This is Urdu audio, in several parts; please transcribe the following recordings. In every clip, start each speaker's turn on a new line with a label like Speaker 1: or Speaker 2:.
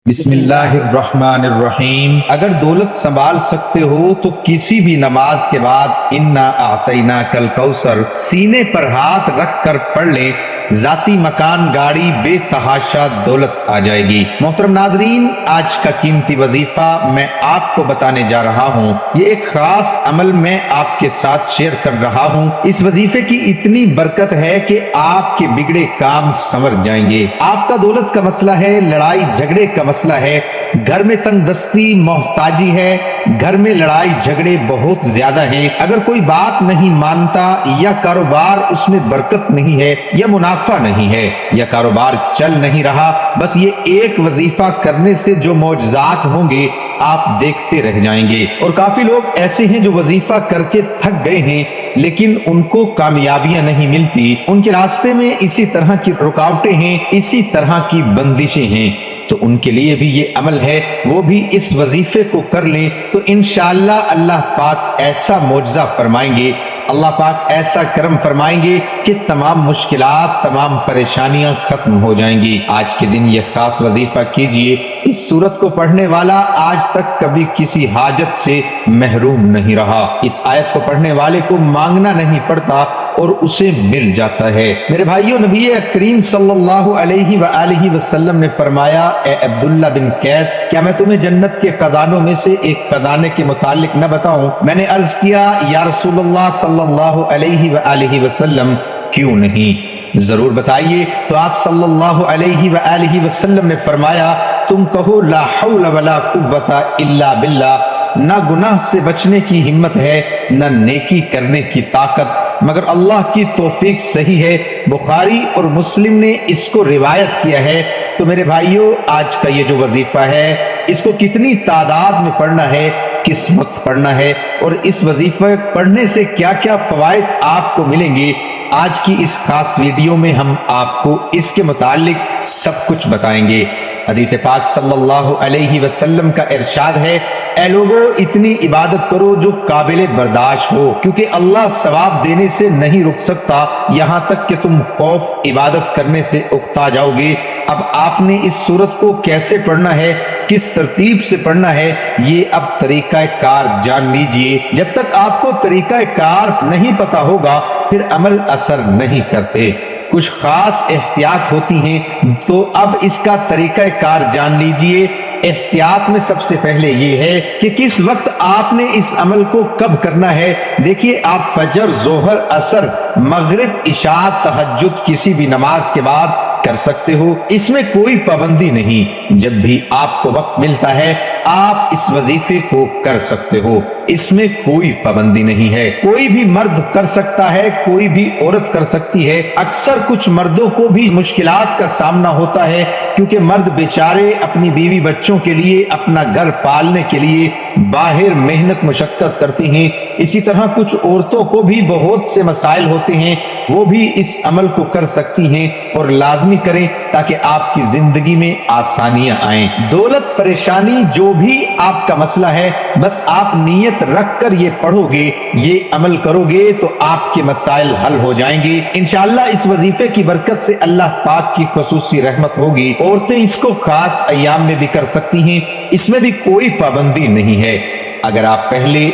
Speaker 1: بسم اللہ الرحمن الرحیم۔ اگر دولت سنبھال سکتے ہو تو کسی بھی نماز کے بعد انا اعطیناک الکوثر سینے پر ہاتھ رکھ کر پڑھ لیں، ذاتی مکان، گاڑی، بے تحاشا دولت آ جائے گی۔ محترم ناظرین، آج کا قیمتی وظیفہ میں آپ کو بتانے جا رہا ہوں۔ یہ ایک خاص عمل میں آپ کے ساتھ شیئر کر رہا ہوں۔ اس وظیفے کی اتنی برکت ہے کہ آپ کے بگڑے کام سنور جائیں گے۔ آپ کا دولت کا مسئلہ ہے، لڑائی جھگڑے کا مسئلہ ہے، گھر میں تنگ دستی، محتاجی ہے، گھر میں لڑائی جھگڑے بہت زیادہ ہیں، اگر کوئی بات نہیں مانتا، یا کاروبار اس میں برکت نہیں ہے، یا منافع نہیں ہے، یا کاروبار چل نہیں رہا، بس یہ ایک وظیفہ کرنے سے جو معجزات ہوں گے آپ دیکھتے رہ جائیں گے۔ اور کافی لوگ ایسے ہیں جو وظیفہ کر کے تھک گئے ہیں لیکن ان کو کامیابیاں نہیں ملتی، ان کے راستے میں اسی طرح کی رکاوٹیں ہیں، اسی طرح کی بندشیں ہیں، تو ان کے لیے بھی یہ عمل ہے، وہ بھی اس وظیفے کو کر لیں تو انشاءاللہ اللہ پاک ایسا معجزہ فرمائیں گے، اللہ پاک ایسا کرم فرمائیں گے کہ تمام مشکلات، تمام پریشانیاں ختم ہو جائیں گی۔ آج کے دن یہ خاص وظیفہ کیجئے۔ اس سورت کو پڑھنے والا آج تک کبھی کسی حاجت سے محروم نہیں رہا، اس آیت کو پڑھنے والے کو مانگنا نہیں پڑتا اور اسے مل جاتا ہے۔ میرے بھائیوں، نبی کریم صلی اللہ علیہ وآلہ وسلم نے فرمایا، اے عبداللہ بن قیس، کیا میں تمہیں جنت کے خزانوں میں سے ایک خزانے کے متعلق نہ بتاؤں؟ میں نے عرض کیا، یا رسول اللہ صلی اللہ علیہ وآلہ وسلم، کیوں نہیں، ضرور بتائیے۔ تو آپ صلی اللہ علیہ وآلہ وسلم نے فرمایا، تم کہو لا حول ولا قوت الا باللہ، نہ گناہ سے بچنے کی ہمت ہے، نہ نیکی کرنے کی طاقت مگر اللہ کی توفیق صحیح ہے۔ بخاری اور مسلم نے اس کو روایت کیا ہے۔ تو میرے بھائیوں، آج کا یہ جو وظیفہ ہے، اس کو کتنی تعداد میں پڑھنا ہے، کس وقت پڑھنا ہے، اور اس وظیفے پڑھنے سے کیا کیا فوائد آپ کو ملیں گے، آج کی اس خاص ویڈیو میں ہم آپ کو اس کے متعلق سب کچھ بتائیں گے۔ حدیث پاک صلی اللہ علیہ وسلم کا ارشاد ہے، اے لوگو، اتنی عبادت کرو جو قابل برداشت ہو، کیونکہ اللہ ثواب دینے سے نہیں رک سکتا یہاں تک کہ تم خوف عبادت کرنے سے اکتا جاؤ گے۔ اب آپ نے اس سورت کو کیسے پڑھنا ہے، کس ترتیب سے پڑھنا ہے، یہ اب طریقہ کار جان لیجئے۔ جب تک آپ کو طریقہ کار نہیں پتا ہوگا پھر عمل اثر نہیں کرتے، کچھ خاص احتیاط ہوتی ہیں، تو اب اس کا طریقہ کار جان لیجئے۔ احتیاط میں سب سے پہلے یہ ہے کہ کس وقت آپ نے اس عمل کو کب کرنا ہے۔ دیکھیے، آپ فجر، ظہر، عصر، مغرب، عشاء، تہجد کسی بھی نماز کے بعد کر سکتے ہو، اس میں کوئی پابندی نہیں۔ جب بھی آپ کو وقت ملتا ہے آپ اس وظیفے کو کر سکتے ہو، اس میں کوئی پابندی نہیں ہے۔ کوئی بھی مرد کر سکتا ہے، کوئی بھی عورت کر سکتی ہے۔ اکثر کچھ مردوں کو بھی مشکلات کا سامنا ہوتا ہے، کیونکہ مرد بیچارے اپنی بیوی بچوں کے لیے، اپنا گھر پالنے کے لیے باہر محنت مشقت کرتے ہیں۔ اسی طرح کچھ عورتوں کو بھی بہت سے مسائل ہوتے ہیں، وہ بھی اس عمل کو کر سکتی ہیں، اور لازمی کریں تاکہ آپ کی زندگی میں آسانیاں آئیں۔ دولت، پریشانی، جو بھی آپ کا مسئلہ ہے، بس آپ نیت رکھ کر یہ پڑھو گے، یہ عمل کرو گے تو آپ کے مسائل حل ہو جائیں گے انشاءاللہ۔ اس وظیفے کی برکت سے اللہ پاک کی خصوصی رحمت ہوگی۔ عورتیں اس کو خاص ایام میں بھی کر سکتی ہیں، اس میں بھی کوئی پابندی نہیں ہے۔ اگر آپ پہلے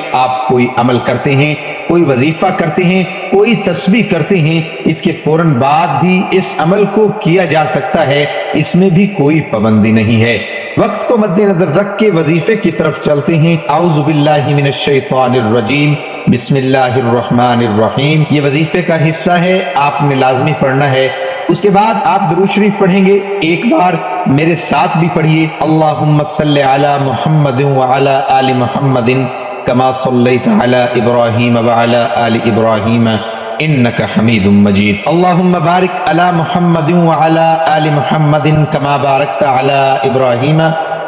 Speaker 1: کوئی عمل کرتے ہیں، کوئی وظیفہ کرتے ہیں، کوئی تسبیح کرتے ہیں، اس کے فوراً بعد بھی اس عمل کو کیا جا سکتا ہے، اس میں بھی کوئی پابندی نہیں ہے۔ وقت کو مد نظر رکھ کے وظیفے کی طرف چلتے ہیں۔ اعوذ باللہ من الشیطان الرجیم، بسم اللہ الرحمن الرحیم۔ یہ وظیفے کا حصہ ہے، آپ نے لازمی پڑھنا ہے۔ اس کے بعد آپ درود شریف پڑھیں گے، ایک بار میرے ساتھ بھی پڑھیے، اللہم صلی علی محمد وعلی آل محمد کما صلیت علی ابراہیم وعلی آل ابراہیم انک حمید مجید، اللہم بارک علی محمد وعلی آل محمد کما بارکت علی ابراہیم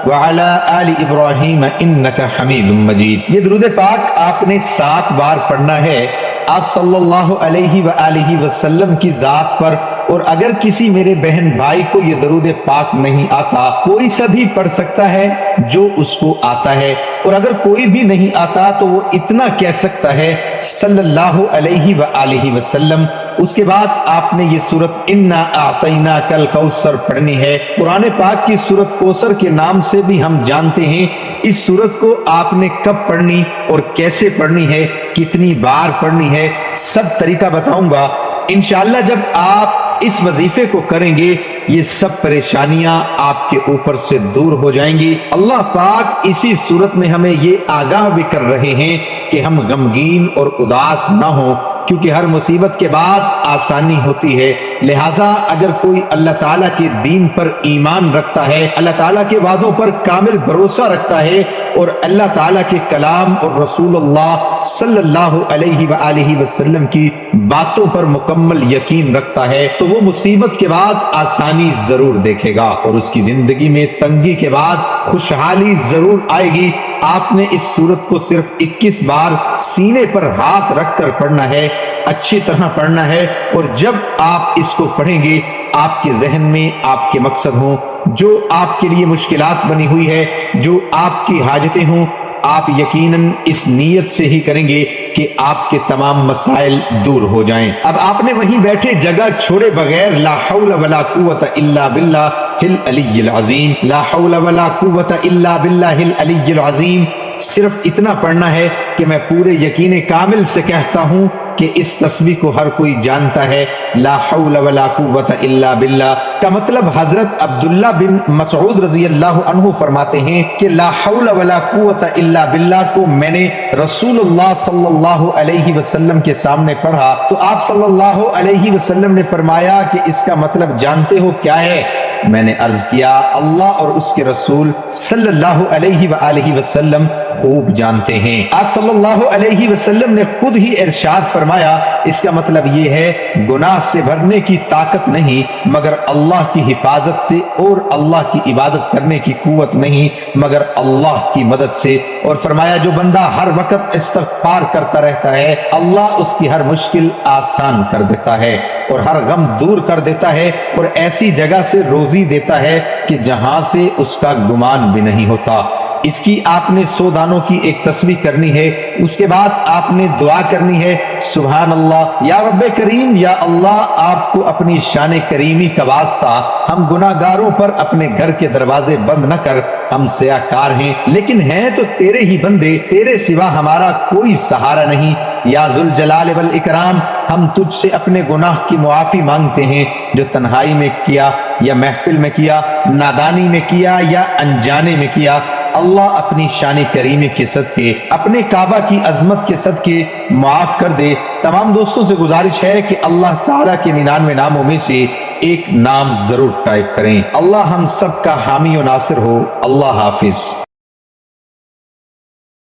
Speaker 1: وعلی آل ابراہیم انک حمید مجید۔ یہ درود پاک آپ نے 7 بار پڑھنا ہے، آپ صلی اللہ علیہ وآلہ وسلم کی ذات پر۔ اور اگر کسی میرے بہن بھائی کو یہ درود پاک نہیں آتا، کوئی سا بھی پڑھ سکتا ہے جو اس کو آتا ہے، اور اگر کوئی بھی نہیں آتا تو وہ اتنا کہہ سکتا ہے، صلی اللہ علیہ وآلہ وسلم، اس کے بعد آپ نے یہ سورت انا اعطیناک الکوثر پڑھنی ہے۔ قرآن پاک کی سورت کوثر کے نام سے بھی ہم جانتے ہیں۔ اس سورت کو آپ نے کب پڑھنی اور کیسے پڑھنی ہے، کتنی بار پڑھنی ہے، سب طریقہ بتاؤں گا انشاءاللہ۔ جب آپ اس وظیفے کو کریں گے یہ سب پریشانیاں آپ کے اوپر سے دور ہو جائیں گی۔ اللہ پاک اسی صورت میں ہمیں یہ آگاہ بھی کر رہے ہیں کہ ہم غمگین اور اداس نہ ہوں، کیونکہ ہر مصیبت کے بعد آسانی ہوتی ہے۔ لہٰذا اگر کوئی اللہ تعالیٰ کے دین پر ایمان رکھتا ہے، اللہ تعالیٰ کے وعدوں پر کامل بھروسہ رکھتا ہے اور اللہ تعالیٰ کے کلام اور رسول اللہ صلی اللہ علیہ وآلہ وسلم کی باتوں پر مکمل یقین رکھتا ہے، تو وہ مصیبت کے بعد آسانی ضرور دیکھے گا اور اس کی زندگی میں تنگی کے بعد خوشحالی ضرور آئے گی۔ آپ نے اس سورت کو صرف 21 بار سینے پر ہاتھ رکھ کر پڑھنا ہے، اچھی طرح پڑھنا ہے، اور جب آپ اس کو پڑھیں گے آپ کے ذہن میں آپ کے مقصد ہوں، جو آپ کے لیے مشکلات بنی ہوئی ہے، جو آپ کی حاجتیں ہوں، آپ یقیناً اس نیت سے ہی کریں گے کہ آپ کے تمام مسائل دور ہو جائیں۔ اب آپ نے وہیں بیٹھے جگہ چھوڑے بغیر لا حول ولا قوت الا باللہ العلی العظیم، لا حول ولا قوت الا باللہ العلی العظیم، صرف اتنا پڑھنا ہے کہ میں پورے یقین کامل سے کہتا ہوں کہ اس تسبیح کو ہر کوئی جانتا ہے۔ لا حول ولا قوت الا باللہ کا مطلب حضرت عبداللہ بن مسعود رضی اللہ عنہ فرماتے ہیں کہ لا حول ولا قوت الا باللہ کو میں نے رسول اللہ صلی اللہ علیہ وسلم کے سامنے پڑھا تو آپ صلی اللہ علیہ وسلم نے فرمایا کہ اس کا مطلب جانتے ہو کیا ہے؟ میں نے عرض کیا اللہ اور اس کے رسول صلی اللہ علیہ وآلہ وسلم خوب جانتے ہیں۔ آپ صلی اللہ علیہ وسلم نے خود ہی ارشاد فرمایا اس کا مطلب یہ ہے گناہ سے بھرنے کی طاقت نہیں مگر اللہ کی حفاظت سے، اور اللہ کی عبادت کرنے کی قوت نہیں مگر اللہ کی مدد سے، اور فرمایا جو بندہ ہر وقت استغفار کرتا رہتا ہے اللہ اس کی ہر مشکل آسان کر دیتا ہے اور ہر غم دور کر دیتا ہے اور ایسی جگہ سے روزی دیتا ہے کہ جہاں سے اس کا گمان بھی نہیں ہوتا۔ اس کی آپ نے 100 دانوں کی ایک تسبیح کرنی ہے، اس کے بعد آپ نے دعا کرنی ہے سبحان اللہ یا رب کریم، یا اللہ آپ کو اپنی شان کریمی کا واسطہ ہم گناہ گاروں پر اپنے گھر کے دروازے بند نہ کر، ہم سیاکار ہیں لیکن ہیں تو تیرے ہی بندے، تیرے سوا ہمارا کوئی سہارا نہیں، یا ذوالجلال والاکرام ہم تجھ سے اپنے گناہ کی معافی مانگتے ہیں جو تنہائی میں کیا یا محفل میں کیا، نادانی میں کیا یا انجانے میں کیا، اللہ اپنی شان کریمی کے صدقے، اپنے کعبہ کی عظمت کے صدقے معاف کر دے۔ تمام دوستوں سے گزارش ہے کہ اللہ تعالیٰ کے 99 ناموں میں سے ایک نام ضرور ٹائپ کریں۔ اللہ ہم سب کا حامی و ناصر ہو۔ اللہ حافظ۔